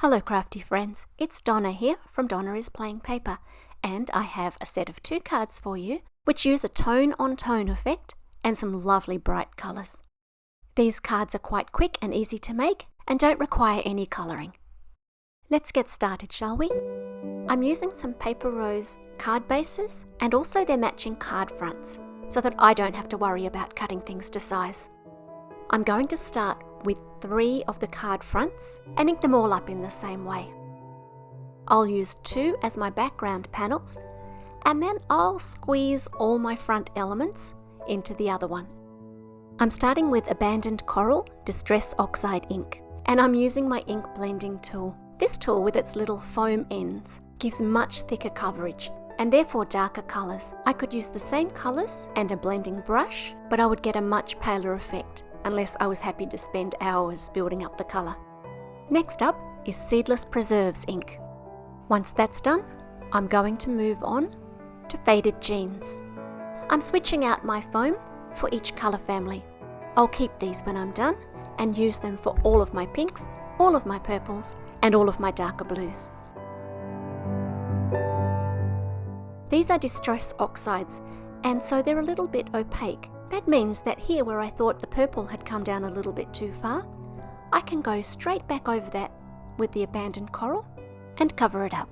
Hello crafty friends, it's Donna here from Donna is Playing Paper, and I have a set of 2 cards for you which use a tone-on-tone effect and some lovely bright colours. These cards are quite quick and easy to make and don't require any colouring. Let's get started, shall we? I'm using some Paper Rose card bases and also their matching card fronts so that I don't have to worry about cutting things to size. I'm going to start with 3 of the card fronts and ink them all up in the same way. I'll use 2 as my background panels and then I'll squeeze all my front elements into the other one. I'm starting with Abandoned Coral Distress Oxide ink and I'm using my ink blending tool. This tool with its little foam ends gives much thicker coverage and therefore darker colours. I could use the same colours and a blending brush, but I would get a much paler effect unless I was happy to spend hours building up the colour. Next up is Seedless Preserves ink. Once that's done, I'm going to move on to Faded Jeans. I'm switching out my foam for each colour family. I'll keep these when I'm done and use them for all of my pinks, all of my purples and all of my darker blues. These are Distress Oxides and so they're a little bit opaque. That means that here where I thought the purple had come down a little bit too far, I can go straight back over that with the Abandoned Coral and cover it up.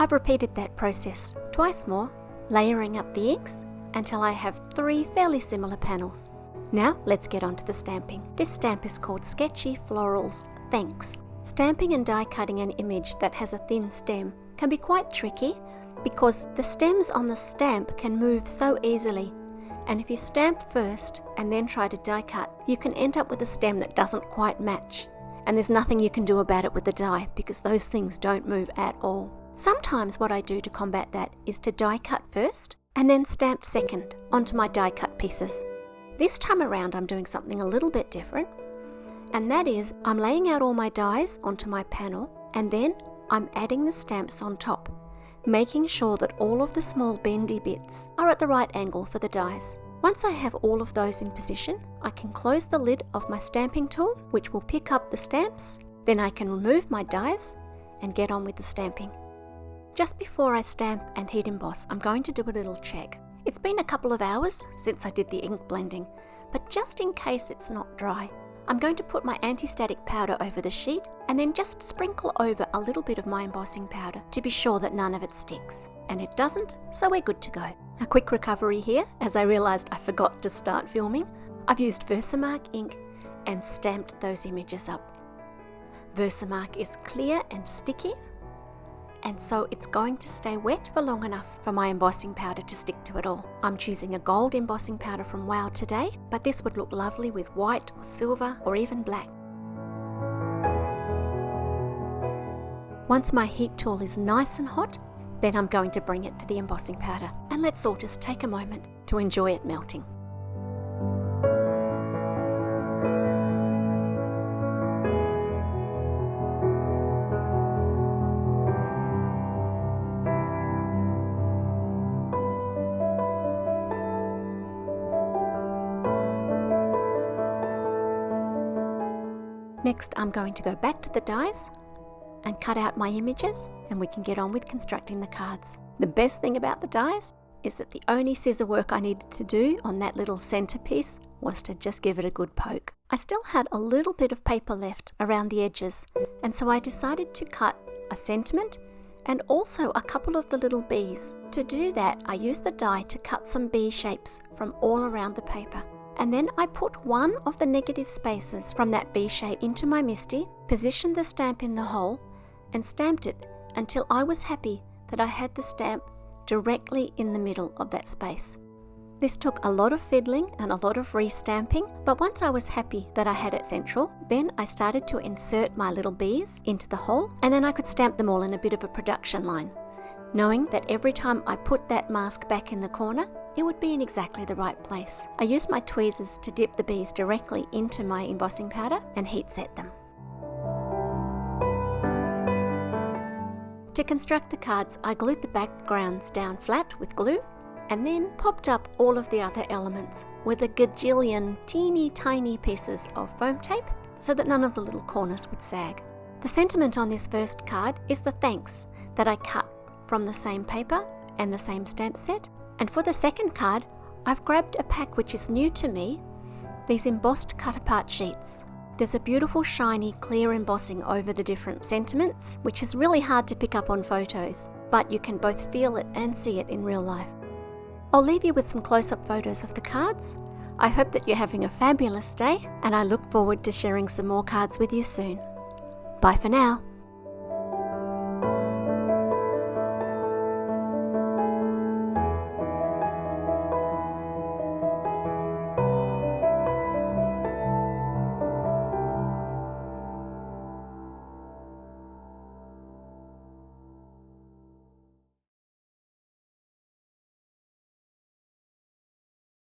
I've repeated that process twice more, layering up the inks until I have 3 fairly similar panels. Now let's get on to the stamping. This stamp is called Sketchy Florals Thanks. Stamping and die cutting an image that has a thin stem can be quite tricky because the stems on the stamp can move so easily. And if you stamp first and then try to die cut, you can end up with a stem that doesn't quite match. And there's nothing you can do about it with the die because those things don't move at all. Sometimes what I do to combat that is to die cut first and then stamp second onto my die cut pieces. This time around I'm doing something a little bit different, and that is I'm laying out all my dies onto my panel and then I'm adding the stamps on top, making sure that all of the small bendy bits are at the right angle for the dies. Once I have all of those in position, I can close the lid of my stamping tool, which will pick up the stamps. Then I can remove my dies and get on with the stamping. Just before I stamp and heat emboss, I'm going to do a little check. It's been a couple of hours since I did the ink blending, but just in case it's not dry, I'm going to put my anti-static powder over the sheet and then just sprinkle over a little bit of my embossing powder to be sure that none of it sticks. And it doesn't, so we're good to go. A quick recovery here, as I realised I forgot to start filming. I've used Versamark ink and stamped those images up. Versamark is clear and sticky, and so it's going to stay wet for long enough for my embossing powder to stick to it all. I'm choosing a gold embossing powder from Wow today, but this would look lovely with white or silver or even black. Once my heat tool is nice and hot, then I'm going to bring it to the embossing powder, and let's all just take a moment to enjoy it melting. Next, I'm going to go back to the dies and cut out my images, and we can get on with constructing the cards. The best thing about the dies is that the only scissor work I needed to do on that little centerpiece was to just give it a good poke. I still had a little bit of paper left around the edges, and so I decided to cut a sentiment and also a couple of the little bees. To do that, I used the die to cut some bee shapes from all around the paper. And then I put one of the negative spaces from that bee shape into my MISTI, positioned the stamp in the hole, and stamped it until I was happy that I had the stamp directly in the middle of that space. This took a lot of fiddling and a lot of re-stamping, but once I was happy that I had it central, then I started to insert my little bees into the hole, and then I could stamp them all in a bit of a production line, knowing that every time I put that mask back in the corner, it would be in exactly the right place. I used my tweezers to dip the bees directly into my embossing powder and heat set them. To construct the cards, I glued the backgrounds down flat with glue and then popped up all of the other elements with a gajillion teeny tiny pieces of foam tape so that none of the little corners would sag. The sentiment on this first card is the thanks that I cut from the same paper and the same stamp set. And for the second card, I've grabbed a pack which is new to me, these embossed cut-apart sheets. There's a beautiful shiny clear embossing over the different sentiments, which is really hard to pick up on photos, but you can both feel it and see it in real life. I'll leave you with some close-up photos of the cards. I hope that you're having a fabulous day, and I look forward to sharing some more cards with you soon. Bye for now.